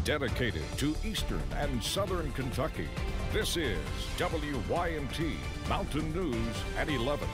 dedicated to Eastern and Southern Kentucky. This is WYMT Mountain News at 11.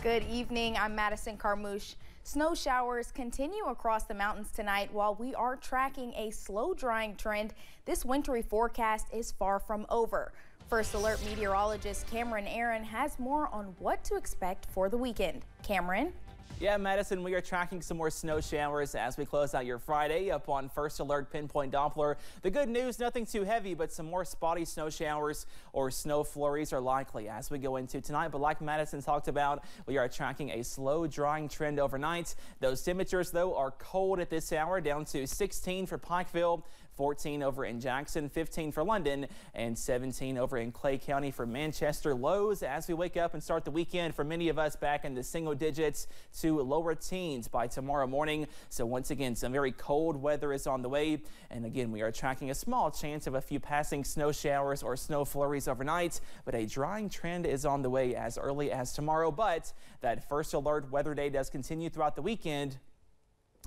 Good evening, I'm Madison Carmouche. Snow showers continue across the mountains tonight while we are tracking a slow drying trend. This wintry forecast is far from over. First Alert meteorologist Cameron Aaron has more on what to expect for the weekend. Cameron? Yeah, Madison, we are tracking some more snow showers as we close out your Friday up on First Alert Pinpoint Doppler. The good news, nothing too heavy, but some more spotty snow showers or snow flurries are likely as we go into tonight. But like Madison talked about, we are tracking a slow drying trend overnight. Those temperatures, though, are cold at this hour, down to 16 for Pikeville, 14 over in Jackson, 15 for London, and 17 over in Clay County for Manchester. Lows as we wake up and start the weekend for many of us back in the single digits to lower teens by tomorrow morning. So once again, some very cold weather is on the way. And again, we are tracking a small chance of a few passing snow showers or snow flurries overnight, but a drying trend is on the way as early as tomorrow. But that First Alert weather day does continue throughout the weekend,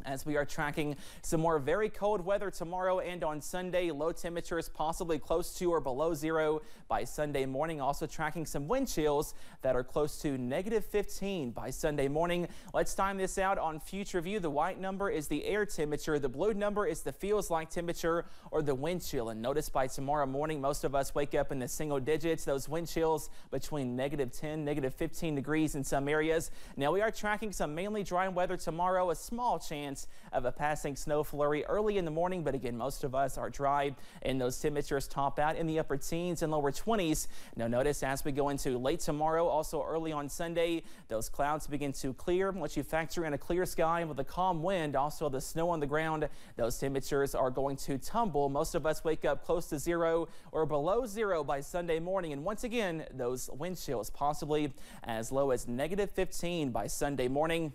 as we are tracking some more very cold weather tomorrow and on Sunday. Low temperatures possibly close to or below zero by Sunday morning. Also tracking some wind chills that are close to -15 by Sunday morning. Let's time this out on Future View. The white number is the air temperature. The blue number is the feels like temperature or the wind chill. And notice by tomorrow morning, most of us wake up in the single digits. Those wind chills between -10, -15 degrees in some areas. Now we are tracking some mainly dry weather tomorrow. A small chance of a passing snow flurry early in the morning, but again, most of us are dry, and those temperatures top out in the upper teens and lower 20s. Now notice as we go into late tomorrow, also early on Sunday, those clouds begin to clear. Once you factor in a clear sky with a calm wind, also the snow on the ground, those temperatures are going to tumble. Most of us wake up close to zero or below zero by Sunday morning, and once again, those wind chills possibly as low as -15 by Sunday morning.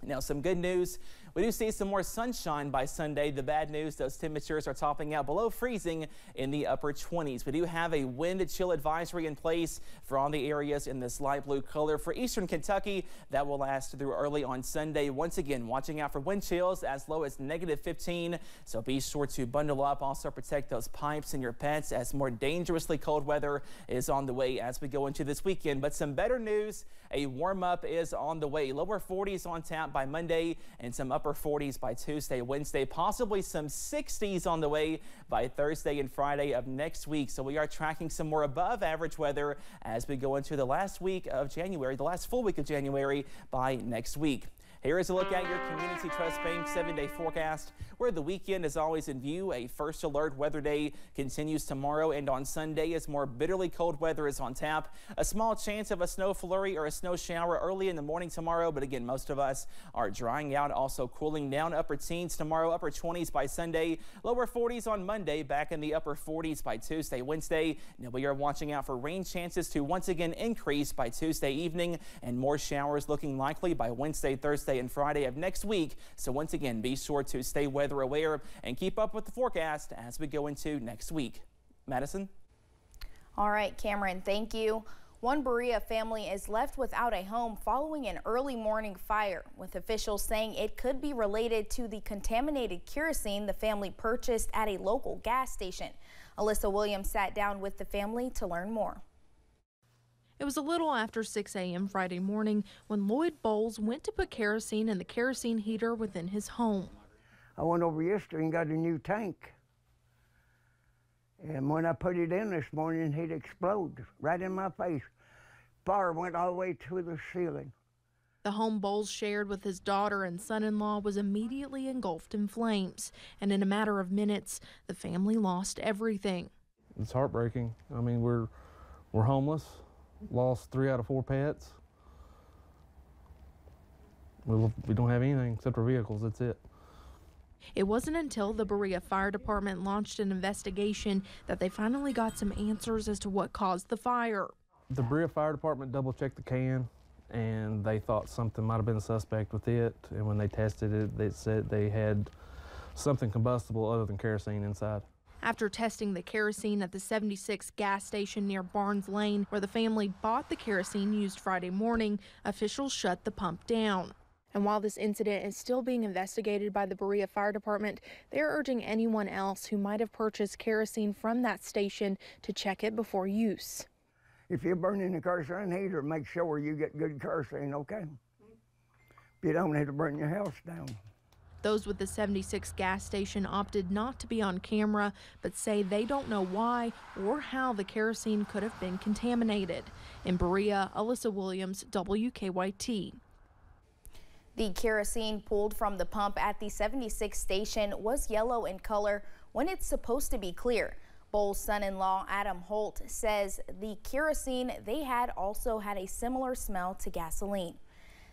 Now, some good news. We do see some more sunshine by Sunday. The bad news, those temperatures are topping out below freezing in the upper 20s. We do have a wind chill advisory in place for all the areas in this light blue color. For eastern Kentucky, that will last through early on Sunday. Once again, watching out for wind chills as low as -15. So be sure to bundle up. Also protect those pipes and your pets as more dangerously cold weather is on the way as we go into this weekend. But some better news, a warm up is on the way. Lower 40s on tap by Monday and some upper 40s by Tuesday, Wednesday, possibly some 60s on the way by Thursday and Friday of next week. So we are tracking some more above average weather as we go into the last week of January, the last full week of January by next week. Here is a look at your Community Trust Bank 7-day forecast, where the weekend is always in view. A First Alert weather day continues tomorrow and on Sunday as more bitterly cold weather is on tap. A small chance of a snow flurry or a snow shower early in the morning tomorrow, but again, most of us are drying out, also cooling down. Upper teens tomorrow, upper 20s by Sunday, lower 40s on Monday, back in the upper 40s by Tuesday, Wednesday. Now we are watching out for rain chances to once again increase by Tuesday evening, and more showers looking likely by Wednesday, Thursday, and Friday of next week. So once again, be sure to stay weather aware and keep up with the forecast as we go into next week. Madison? All right, Cameron, thank you. One Berea family is left without a home following an early morning fire, with officials saying it could be related to the contaminated kerosene the family purchased at a local gas station. Alyssa Williams sat down with the family to learn more. It was a little after 6 a.m. Friday morning when Lloyd Bowles went to put kerosene in the kerosene heater within his home. I went over yesterday and got a new tank. And when I put it in this morning, it exploded right in my face. Fire went all the way to the ceiling. The home Bowles shared with his daughter and son-in-law was immediately engulfed in flames. And in a matter of minutes, the family lost everything. It's heartbreaking. I mean, we're homeless. Lost 3 out of 4 pets. We don't have anything except our vehicles. That's it. It wasn't until the Berea Fire Department launched an investigation that they finally got some answers as to what caused the fire. The Berea Fire Department double-checked the can, and they thought something might have been suspect with it. And when they tested it, they said they had something combustible other than kerosene inside. After testing the kerosene at the 76 gas station near Barnes Lane, where the family bought the kerosene used Friday morning, officials shut the pump down. And while this incident is still being investigated by the Berea Fire Department, they're urging anyone else who might have purchased kerosene from that station to check it before use. If you're burning the kerosene heater, make sure you get good kerosene, okay? If you don't, it'll burn your house down. Those with the 76 gas station opted not to be on camera, but say they don't know why or how the kerosene could have been contaminated. In Berea, Alyssa Williams, WKYT. The kerosene pulled from the pump at the 76 station was yellow in color when it's supposed to be clear. Bowles' son-in-law, Adam Holt, says the kerosene they had also had a similar smell to gasoline.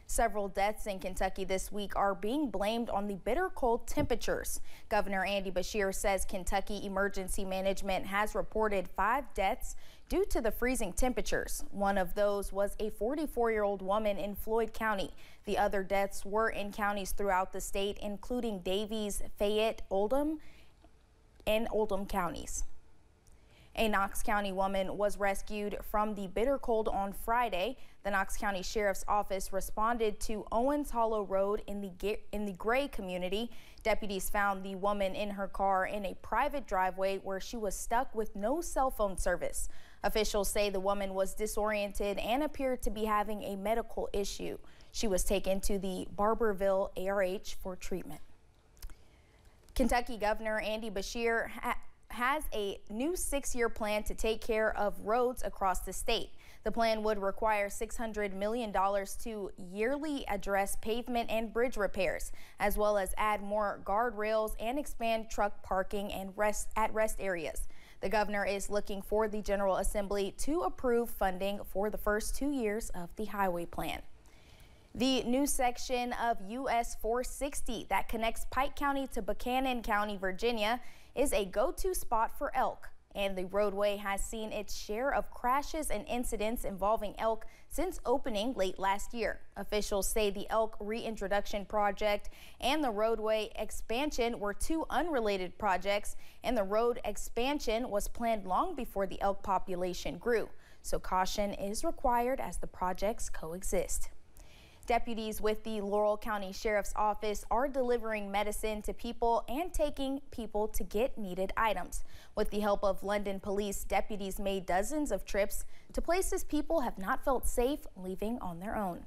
Several deaths in Kentucky this week are being blamed on the bitter cold temperatures. Governor Andy Beshear says Kentucky Emergency Management has reported 5 deaths due to the freezing temperatures. One of those was a 44-year-old woman in Floyd County. The other deaths were in counties throughout the state, including Davies, Fayette, Oldham, and Oldham counties. A Knox County woman was rescued from the bitter cold on Friday. The Knox County Sheriff's Office responded to Owens Hollow Road in the Gray community. Deputies found the woman in her car in a private driveway where she was stuck with no cell phone service. Officials say the woman was disoriented and appeared to be having a medical issue. She was taken to the Barberville ARH for treatment. Kentucky Governor Andy Beshear has a new 6-year plan to take care of roads across the state. The plan would require $600 million to yearly address pavement and bridge repairs, as well as add more guardrails and expand truck parking and rest areas. The governor is looking for the General Assembly to approve funding for the first 2 years of the highway plan. The new section of US 460 that connects Pike County to Buchanan County, Virginia, is a go-to spot for elk, and the roadway has seen its share of crashes and incidents involving elk since opening late last year. Officials say the elk reintroduction project and the roadway expansion were 2 unrelated projects, and the road expansion was planned long before the elk population grew. So caution is required as the projects coexist. Deputies with the Laurel County Sheriff's Office are delivering medicine to people and taking people to get needed items. With the help of London police, deputies made dozens of trips to places people have not felt safe leaving on their own.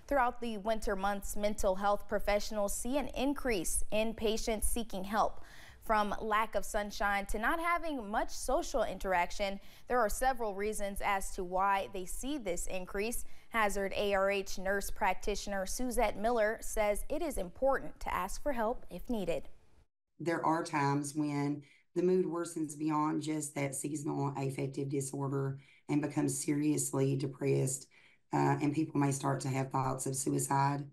Throughout the winter months, mental health professionals see an increase in patients seeking help. From lack of sunshine to not having much social interaction, there are several reasons as to why they see this increase. Hazard ARH nurse practitioner Suzette Miller says it is important to ask for help if needed. There are times when the mood worsens beyond just that seasonal affective disorder and becomes seriously depressed, and people may start to have thoughts of suicide.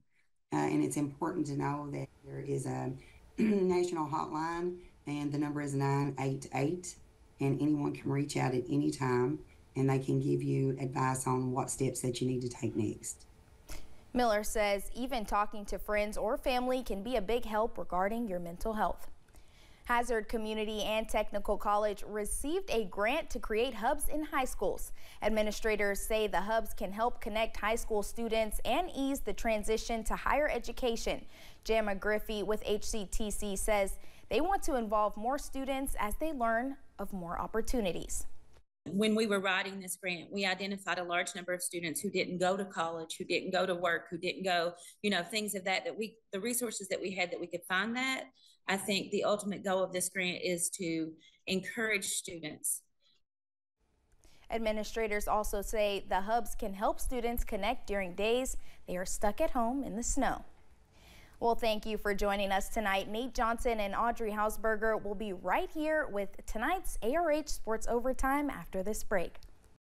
And it's important to know that there is a national hotline, and the number is 988, and anyone can reach out at any time, and they can give you advice on what steps that you need to take next. Miller says even talking to friends or family can be a big help regarding your mental health. Hazard Community and Technical College received a grant to create hubs in high schools. Administrators say the hubs can help connect high school students and ease the transition to higher education. Jamma Griffey with HCTC says they want to involve more students as they learn of more opportunities. When we were writing this grant, we identified a large number of students who didn't go to college, who didn't go to work, who didn't go, things of that the resources that we had that we could find that. I think the ultimate goal of this grant is to encourage students. Administrators also say the hubs can help students connect during days they are stuck at home in the snow. Well, thank you for joining us tonight. Nate Johnson and Audrey Hausberger will be right here with tonight's ARH Sports Overtime after this break.